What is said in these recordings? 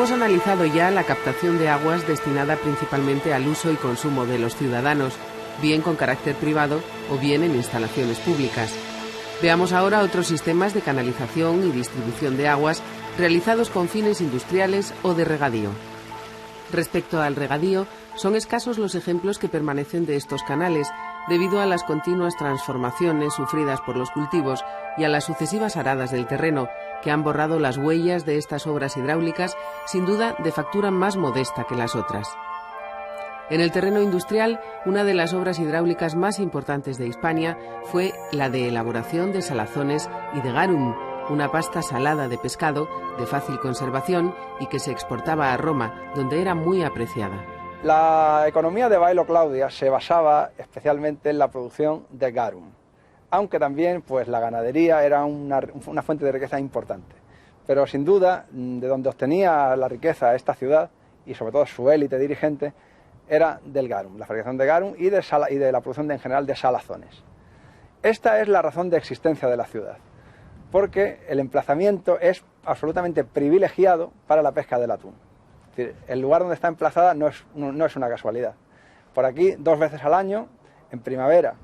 Hemos analizado ya la captación de aguas destinada principalmente al uso y consumo de los ciudadanos, bien con carácter privado o bien en instalaciones públicas. Veamos ahora otros sistemas de canalización y distribución de aguas realizados con fines industriales o de regadío. Respecto al regadío, son escasos los ejemplos que permanecen de estos canales, debido a las continuas transformaciones sufridas por los cultivos y a las sucesivas aradas del terreno, que han borrado las huellas de estas obras hidráulicas, sin duda de factura más modesta que las otras. En el terreno industrial, una de las obras hidráulicas más importantes de Hispania fue la de elaboración de salazones y de garum, una pasta salada de pescado de fácil conservación y que se exportaba a Roma, donde era muy apreciada. La economía de Baelo Claudia se basaba especialmente en la producción de garum, aunque también pues, la ganadería era una fuente de riqueza importante. Pero sin duda, de donde obtenía la riqueza esta ciudad, y sobre todo su élite dirigente, era del garum, la fabricación de garum y de la producción en general de salazones. Esta es la razón de existencia de la ciudad, porque el emplazamiento es absolutamente privilegiado para la pesca del atún. Es decir, el lugar donde está emplazada no es una casualidad. Por aquí, 2 veces al año, en primavera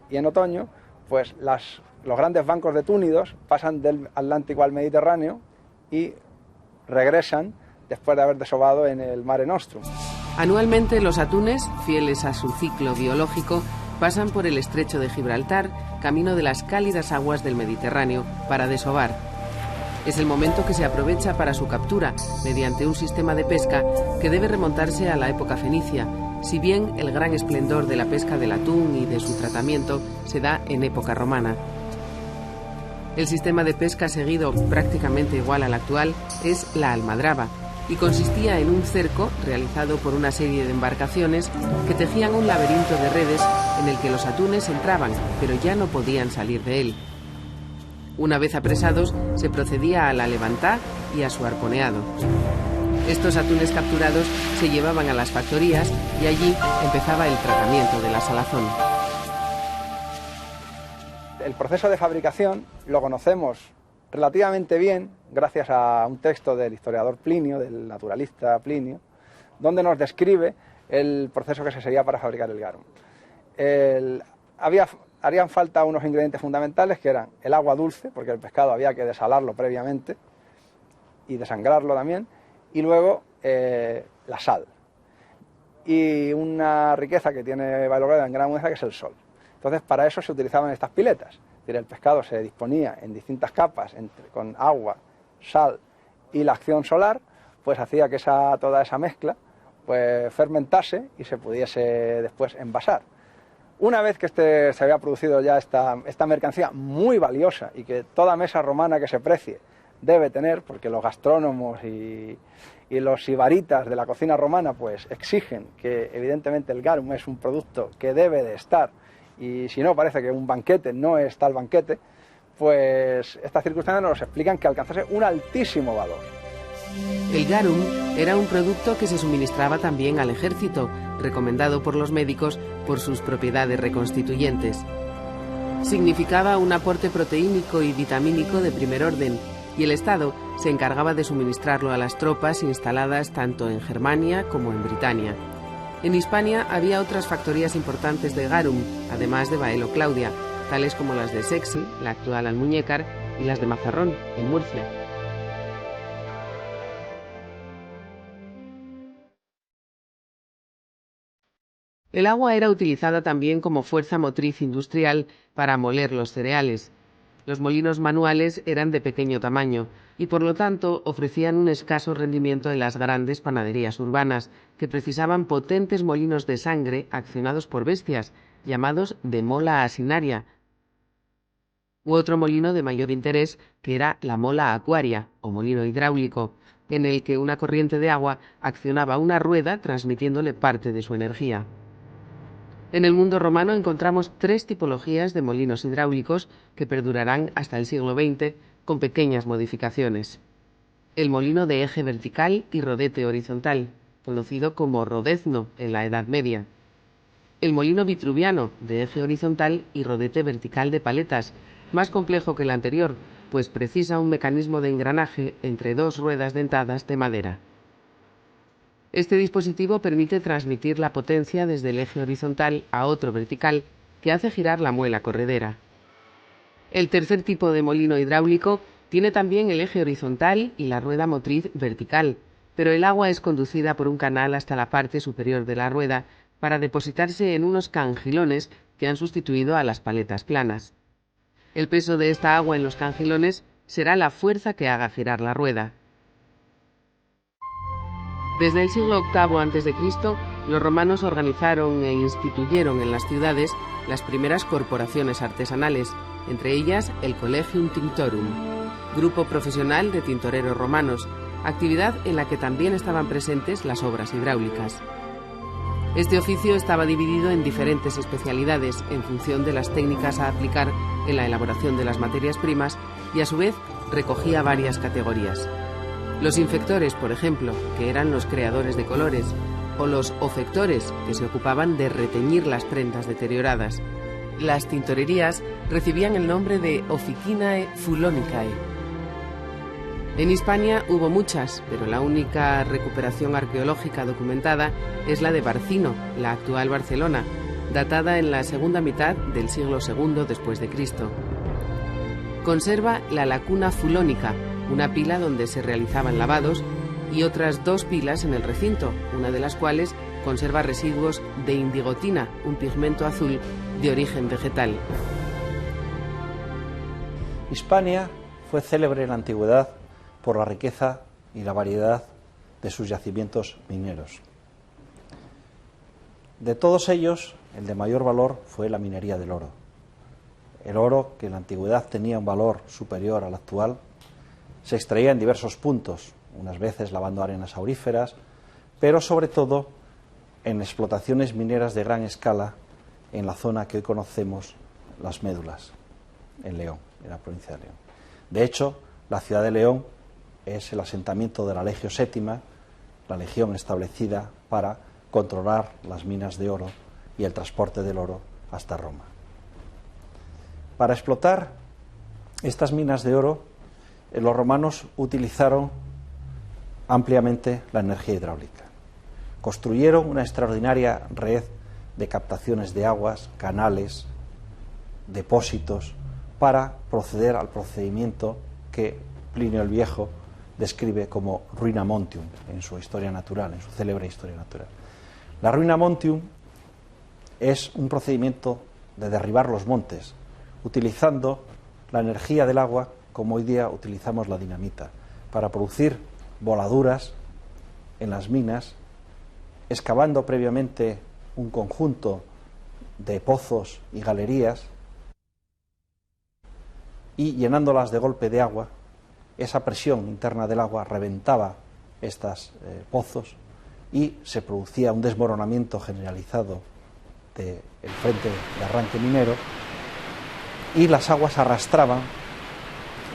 y en otoño, pues los grandes bancos de túnidos pasan del Atlántico al Mediterráneo y regresan después de haber desovado en el Mare Nostrum. Anualmente los atunes, fieles a su ciclo biológico, pasan por el estrecho de Gibraltar, camino de las cálidas aguas del Mediterráneo, para desovar. Es el momento que se aprovecha para su captura, mediante un sistema de pesca que debe remontarse a la época fenicia, si bien el gran esplendor de la pesca del atún y de su tratamiento se da en época romana. El sistema de pesca seguido, prácticamente igual al actual, es la almadraba, y consistía en un cerco realizado por una serie de embarcaciones que tejían un laberinto de redes en el que los atunes entraban, pero ya no podían salir de él. Una vez apresados, se procedía a la levantá y a su arponeado. Estos atunes capturados se llevaban a las factorías y allí empezaba el tratamiento de la salazón. El proceso de fabricación lo conocemos relativamente bien gracias a un texto del historiador Plinio, del naturalista Plinio, donde nos describe el proceso que se seguía para fabricar el garum. Harían falta unos ingredientes fundamentales que eran el agua dulce, porque el pescado había que desalarlo previamente y desangrarlo también, y luego la sal. Y una riqueza que tiene Baelo Claudia en gran muestra, que es el sol. Entonces, para eso se utilizaban estas piletas. Es decir, el pescado se disponía en distintas capas, con agua, sal y la acción solar, pues hacía que toda esa mezcla pues, fermentase y se pudiese después envasar. Una vez que se había producido ya esta mercancía muy valiosa y que toda mesa romana que se precie debe tener, porque los gastrónomos y los sibaritas de la cocina romana pues exigen que evidentemente el garum es un producto que debe de estar, y si no parece que un banquete no es tal banquete, pues estas circunstancias nos explican que alcanzase un altísimo valor. El garum era un producto que se suministraba también al ejército, recomendado por los médicos por sus propiedades reconstituyentes. Significaba un aporte proteínico y vitamínico de primer orden, y el Estado se encargaba de suministrarlo a las tropas instaladas tanto en Germania como en Britania. En Hispania había otras factorías importantes de garum, además de Baelo Claudia, tales como las de Sexi, la actual Almuñécar, y las de Mazarrón, en Murcia. El agua era utilizada también como fuerza motriz industrial para moler los cereales. Los molinos manuales eran de pequeño tamaño y por lo tanto ofrecían un escaso rendimiento en las grandes panaderías urbanas, que precisaban potentes molinos de sangre accionados por bestias, llamados de mola asinaria, u otro molino de mayor interés, que era la mola acuaria o molino hidráulico, en el que una corriente de agua accionaba una rueda transmitiéndole parte de su energía. En el mundo romano encontramos 3 tipologías de molinos hidráulicos que perdurarán hasta el siglo XX con pequeñas modificaciones. El molino de eje vertical y rodete horizontal, conocido como rodezno en la Edad Media. El molino vitruviano, de eje horizontal y rodete vertical de paletas, más complejo que el anterior, pues precisa un mecanismo de engranaje entre 2 ruedas dentadas de madera. Este dispositivo permite transmitir la potencia desde el eje horizontal a otro vertical que hace girar la muela corredera. El tercer tipo de molino hidráulico tiene también el eje horizontal y la rueda motriz vertical, pero el agua es conducida por un canal hasta la parte superior de la rueda para depositarse en unos cangilones que han sustituido a las paletas planas. El peso de esta agua en los cangilones será la fuerza que haga girar la rueda. Desde el siglo VIII a.C., los romanos organizaron e instituyeron en las ciudades las primeras corporaciones artesanales, entre ellas el Collegium Tinctorum, grupo profesional de tintoreros romanos, actividad en la que también estaban presentes las obras hidráulicas. Este oficio estaba dividido en diferentes especialidades en función de las técnicas a aplicar en la elaboración de las materias primas y a su vez recogía varias categorías. Los infectores, por ejemplo, que eran los creadores de colores, o los ofectores, que se ocupaban de reteñir las prendas deterioradas. Las tintorerías recibían el nombre de Officinae Fulonicae. En Hispania hubo muchas, pero la única recuperación arqueológica documentada es la de Barcino, la actual Barcelona, datada en la segunda mitad del siglo II después de Cristo. Conserva la lacuna fulónica, una pila donde se realizaban lavados, y otras 2 pilas en el recinto, una de las cuales conserva residuos de indigotina, un pigmento azul de origen vegetal. Hispania fue célebre en la antigüedad por la riqueza y la variedad de sus yacimientos mineros. De todos ellos, el de mayor valor fue la minería del oro. El oro, que en la antigüedad tenía un valor superior al actual, se extraía en diversos puntos, unas veces lavando arenas auríferas, pero sobre todo en explotaciones mineras de gran escala en la zona que hoy conocemos, las Médulas, en León, en la provincia de León. De hecho, la ciudad de León es el asentamiento de la Legio Sétima, la legión establecida para controlar las minas de oro y el transporte del oro hasta Roma. Para explotar estas minas de oro, los romanos utilizaron ampliamente la energía hidráulica. Construyeron una extraordinaria red de captaciones de aguas, canales, depósitos, para proceder al procedimiento que Plinio el Viejo describe como ruina montium en su historia natural, en su célebre historia natural. La ruina montium es un procedimiento de derribar los montes, utilizando la energía del agua como hoy día utilizamos la dinamita, para producir voladuras en las minas, excavando previamente un conjunto de pozos y galerías y llenándolas de golpe de agua. Esa presión interna del agua reventaba estos pozos y se producía un desmoronamiento generalizado del frente de arranque minero, y las aguas arrastraban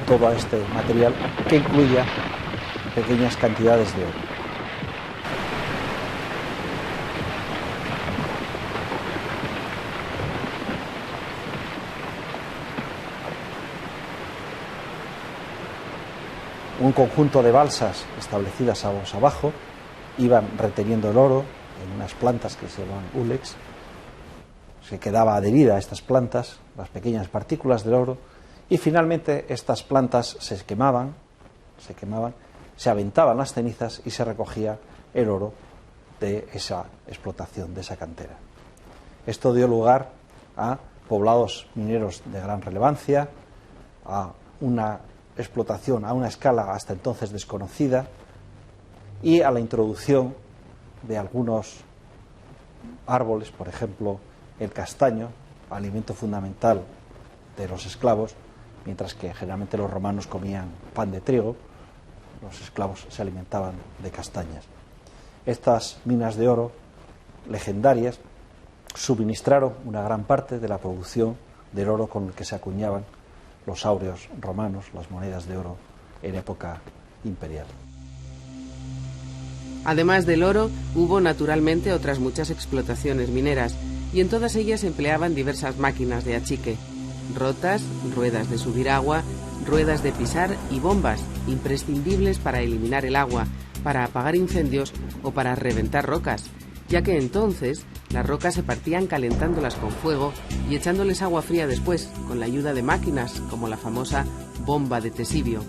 todo este material, que incluía pequeñas cantidades de oro. Un conjunto de balsas establecidas aguas abajo iban reteniendo el oro en unas plantas que se llaman ulex. Se quedaba adherida a estas plantas las pequeñas partículas del oro, y finalmente estas plantas se quemaban, se aventaban las cenizas y se recogía el oro de esa explotación, de esa cantera. Esto dio lugar a poblados mineros de gran relevancia, a una explotación a una escala hasta entonces desconocida, y a la introducción de algunos árboles, por ejemplo el castaño, alimento fundamental de los esclavos, mientras que generalmente los romanos comían pan de trigo, los esclavos se alimentaban de castañas. Estas minas de oro legendarias suministraron una gran parte de la producción del oro con el que se acuñaban los áureos romanos, las monedas de oro en época imperial. Además del oro, hubo naturalmente otras muchas explotaciones mineras, y en todas ellas se empleaban diversas máquinas de achique: rotas, ruedas de subir agua, ruedas de pisar y bombas, imprescindibles para eliminar el agua, para apagar incendios o para reventar rocas, ya que entonces las rocas se partían calentándolas con fuego y echándoles agua fría después, con la ayuda de máquinas como la famosa bomba de Tesibio.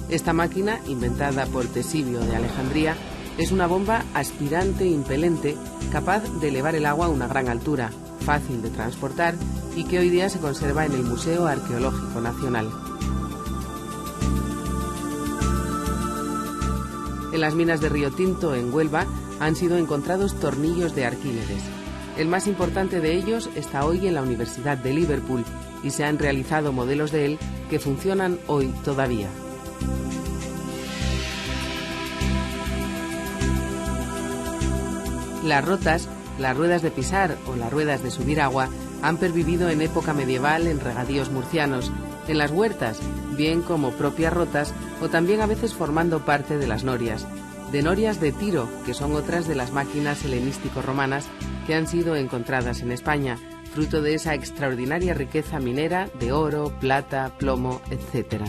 Esta máquina, inventada por Tesibio de Alejandría, es una bomba aspirante impelente capaz de elevar el agua a una gran altura, fácil de transportar y que hoy día se conserva en el Museo Arqueológico Nacional. En las minas de Río Tinto, en Huelva, han sido encontrados tornillos de Arquímedes. El más importante de ellos está hoy en la Universidad de Liverpool y se han realizado modelos de él que funcionan hoy todavía. Las rotas, las ruedas de pisar o las ruedas de subir agua han pervivido en época medieval en regadíos murcianos, en las huertas, bien como propias rotas o también a veces formando parte de las norias. De norias de tiro, que son otras de las máquinas helenístico-romanas que han sido encontradas en España, fruto de esa extraordinaria riqueza minera de oro, plata, plomo, etc.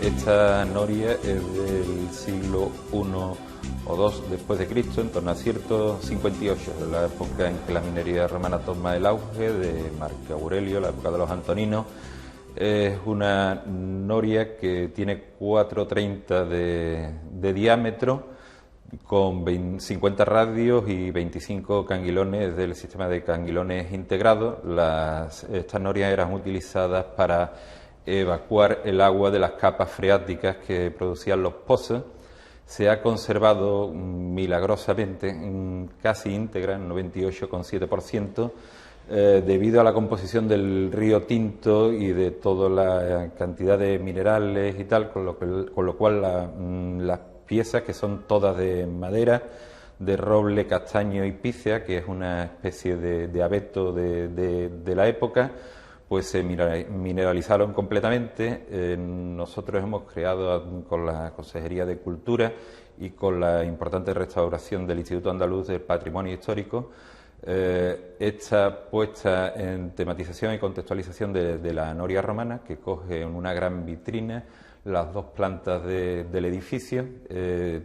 Esta noria es del siglo I o II después de Cristo, en torno a 158, de la época en que la minería romana toma el auge, de Marco Aurelio, la época de los antoninos. Es una noria que tiene 4,30 de diámetro, con 50 radios y 25 canguilones del sistema de canguilones integrados. Estas norias eran utilizadas para evacuar el agua de las capas freáticas que producían los pozos. Se ha conservado milagrosamente casi íntegra, en 98,7%, debido a la composición del río Tinto y de toda la cantidad de minerales y tal, con lo cual las piezas, que son todas de madera, de roble, castaño y pícea, que es una especie de abeto de la época, pues se mineralizaron completamente. Nosotros hemos creado con la Consejería de Cultura y con la importante restauración del Instituto Andaluz del Patrimonio Histórico, esta puesta en tematización y contextualización de la noria romana, que coge en una gran vitrina las dos plantas del edificio,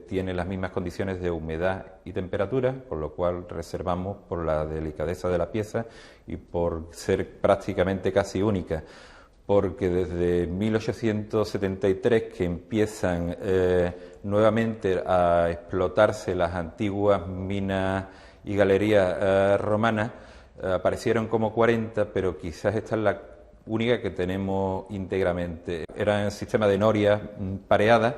tiene las mismas condiciones de humedad y temperatura, con lo cual reservamos por la delicadeza de la pieza y por ser prácticamente casi única, porque desde 1873 que empiezan nuevamente a explotarse las antiguas minas y galerías romanas, aparecieron como 40, pero quizás esta es la única que tenemos íntegramente. Era el sistema de norias pareadas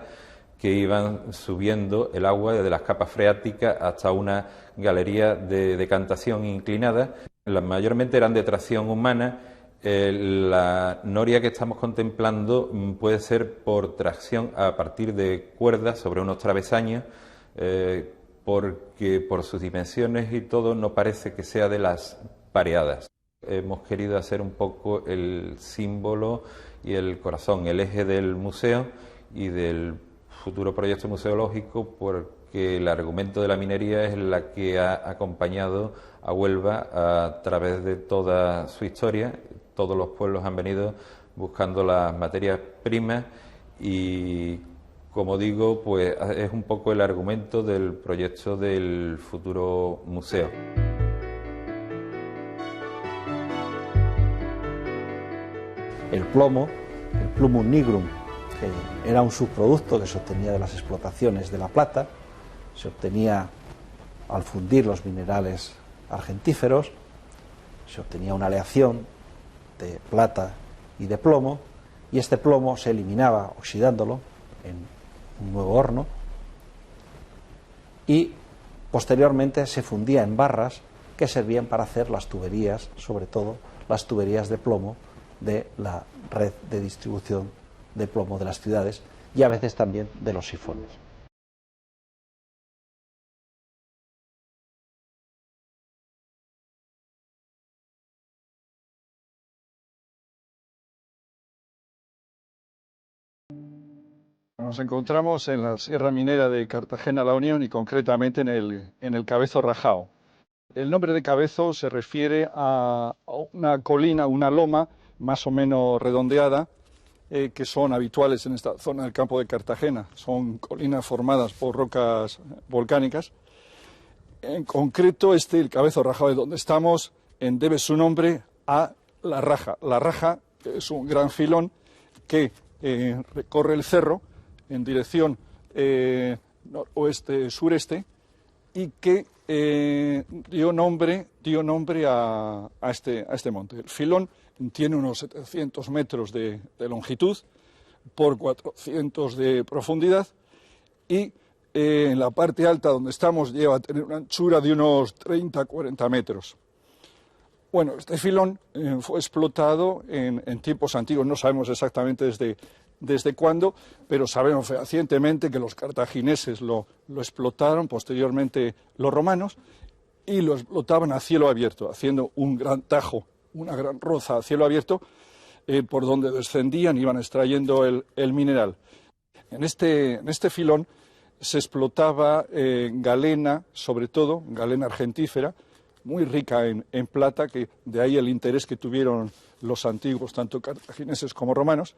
que iban subiendo el agua desde las capas freáticas hasta una galería de decantación inclinada. Mayormente eran de tracción humana. La noria que estamos contemplando puede ser por tracción a partir de cuerdas sobre unos travesaños, porque por sus dimensiones y todo no parece que sea de las pareadas. Hemos querido hacer un poco el símbolo y el corazón, el eje del museo y del futuro proyecto museológico, porque el argumento de la minería es la que ha acompañado a Huelva a través de toda su historia. Todos los pueblos han venido buscando las materias primas y, como digo, pues es un poco el argumento del proyecto del futuro museo. El plomo, el plumum nigrum, que era un subproducto que se obtenía de las explotaciones de la plata, se obtenía al fundir los minerales argentíferos, se obtenía una aleación de plata y de plomo, y este plomo se eliminaba oxidándolo en un nuevo horno y posteriormente se fundía en barras que servían para hacer las tuberías, sobre todo las tuberías de plomo de la red de distribución de plomo de las ciudades y a veces también de los sifones. Nos encontramos en la Sierra Minera de Cartagena-La Unión y concretamente en el Cabezo Rajao. El nombre de Cabezo se refiere a una colina, una loma más o menos redondeada, que son habituales en esta zona del campo de Cartagena. Son colinas formadas por rocas volcánicas. En concreto, el Cabezo Rajao de donde estamos debe su nombre a La Raja. La Raja es un gran filón que recorre el cerro en dirección noroeste-sureste y que dio nombre a este monte. El filón tiene unos 700 metros de longitud por 400 de profundidad y en la parte alta donde estamos llega a tener una anchura de unos 30-40 metros. Bueno, este filón fue explotado en tiempos antiguos, no sabemos exactamente desde cuándo, pero sabemos fehacientemente que los cartagineses lo explotaron, posteriormente los romanos, y lo explotaban a cielo abierto, haciendo un gran tajo, una gran roza a cielo abierto, por donde descendían, iban extrayendo el mineral. En este filón se explotaba galena, sobre todo, galena argentífera, muy rica en plata, que de ahí el interés que tuvieron los antiguos, tanto cartagineses como romanos.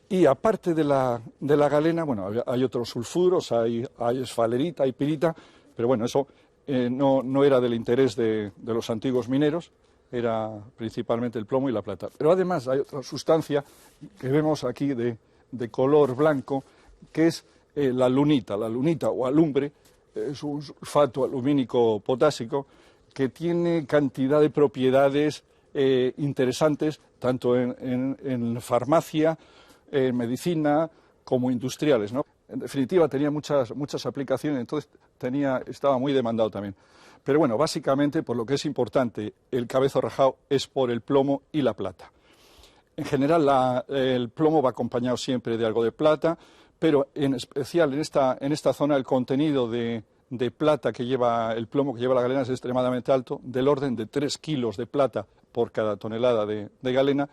Y aparte de la galena, bueno, hay otros sulfuros, hay esfalerita, hay pirita, pero bueno, eso no era del interés de los antiguos mineros, era principalmente el plomo y la plata. Pero además hay otra sustancia que vemos aquí de color blanco, que es la lunita o alumbre, es un sulfato alumínico potásico que tiene cantidad de propiedades interesantes, tanto en farmacia, en medicina, como industriales, ¿no? En definitiva, tenía muchas aplicaciones, entonces estaba muy demandado también. Pero bueno, básicamente, por lo que es importante, el Cabezo Rajao es por el plomo y la plata. En general, el plomo va acompañado siempre de algo de plata, pero en especial en esta zona el contenido de plata que lleva el plomo, que lleva la galena, es extremadamente alto, del orden de 3 kilos de plata por cada tonelada de galena,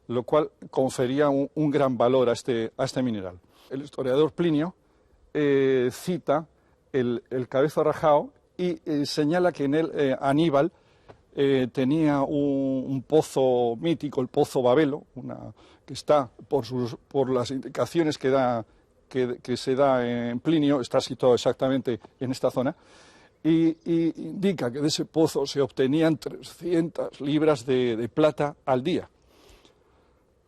lo cual confería un gran valor a este mineral. El historiador Plinio cita el Cabezo Rajao y señala que en él Aníbal tenía un pozo mítico, el Pozo Babelo, que está por las indicaciones que se da en Plinio, está situado exactamente en esta zona, y indica que de ese pozo se obtenían 300 libras de plata al día,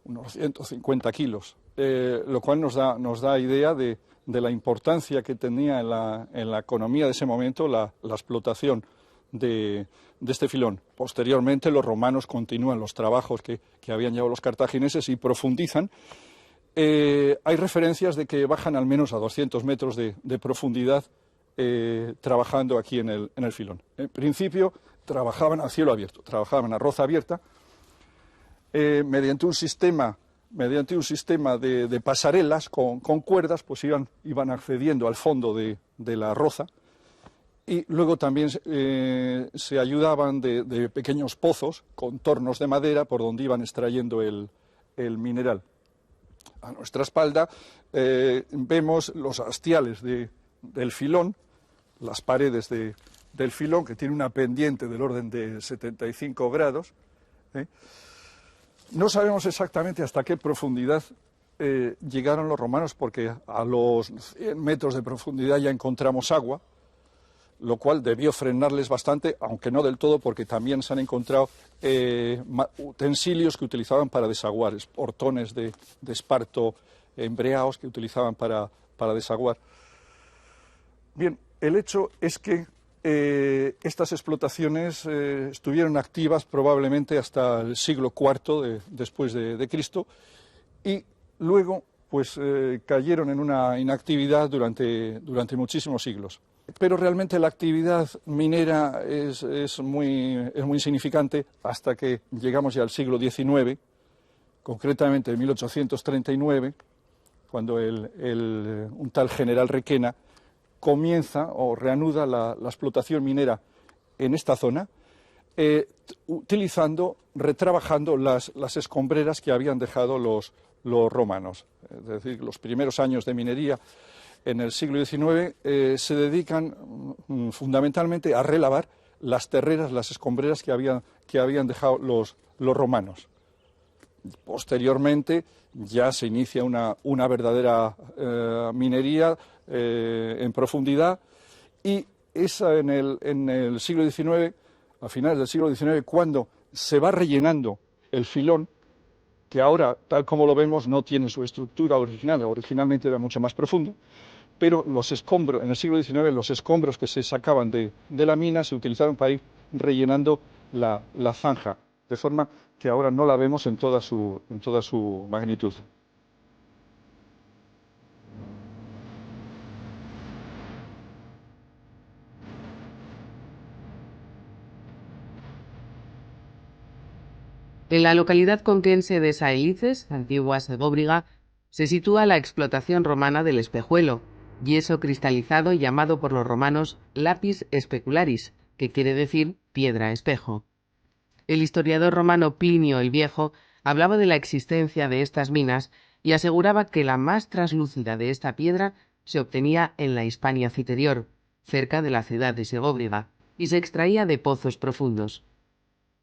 unos 150 kilos, lo cual nos da idea de la importancia que tenía en la economía de ese momento la explotación de este filón. Posteriormente los romanos continúan los trabajos que habían llevado los cartagineses y profundizan. Hay referencias de que bajan al menos a 200 metros de profundidad trabajando aquí en el filón. En principio trabajaban a cielo abierto, trabajaban a roza abierta, mediante un sistema de pasarelas con cuerdas, pues iban accediendo al fondo de la roza, y luego también se ayudaban de pequeños pozos con tornos de madera por donde iban extrayendo el mineral. A nuestra espalda vemos los hastiales del filón, las paredes del filón, que tiene una pendiente del orden de 75 grados. No sabemos exactamente hasta qué profundidad llegaron los romanos, porque a los 100 metros de profundidad ya encontramos agua, lo cual debió frenarles bastante, aunque no del todo, porque también se han encontrado utensilios que utilizaban para desaguar, portones de esparto embreados que utilizaban para desaguar. Bien, el hecho es que estas explotaciones estuvieron activas probablemente hasta el siglo IV después de Cristo, y luego pues cayeron en una inactividad durante muchísimos siglos. Pero realmente la actividad minera es muy insignificante hasta que llegamos ya al siglo XIX, concretamente en 1839, cuando un tal general Requena comienza o reanuda la explotación minera en esta zona, retrabajando las escombreras que habían dejado los romanos. Es decir, los primeros años de minería en el siglo XIX se dedican fundamentalmente a relavar las terreras, las escombreras que habían dejado los romanos. Posteriormente ya se inicia una verdadera minería en profundidad, y esa en el siglo XIX, a finales del siglo XIX, cuando se va rellenando el filón, que ahora, tal como lo vemos, no tiene su estructura original, originalmente era mucho más profundo, pero los escombros, en el siglo XIX, los escombros que se sacaban de la mina se utilizaron para ir rellenando la zanja, de forma que ahora no la vemos en toda su magnitud. En la localidad conquense de Saelices, antigua Segóbriga, se sitúa la explotación romana del espejuelo, yeso cristalizado llamado por los romanos lapis specularis, que quiere decir piedra espejo. El historiador romano Plinio el Viejo hablaba de la existencia de estas minas y aseguraba que la más traslúcida de esta piedra se obtenía en la Hispania Citerior, cerca de la ciudad de Segóbriga, y se extraía de pozos profundos.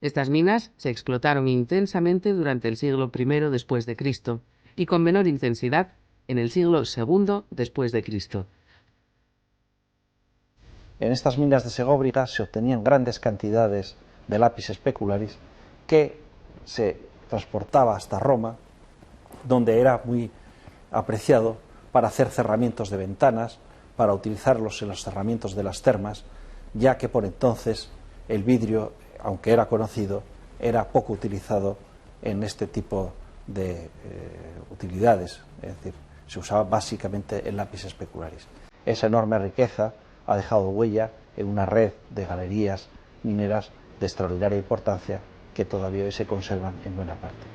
Estas minas se explotaron intensamente durante el siglo I después de Cristo y con menor intensidad en el siglo II después de Cristo. En estas minas de Segóbriga se obtenían grandes cantidades de lapis specularis que se transportaba hasta Roma, donde era muy apreciado para hacer cerramientos de ventanas, para utilizarlos en los cerramientos de las termas, ya que por entonces el vidrio, aunque era conocido, era poco utilizado en este tipo de utilidades, es decir, se usaba básicamente el lápiz specularis. Esa enorme riqueza ha dejado huella en una red de galerías mineras de extraordinaria importancia que todavía hoy se conservan en buena parte.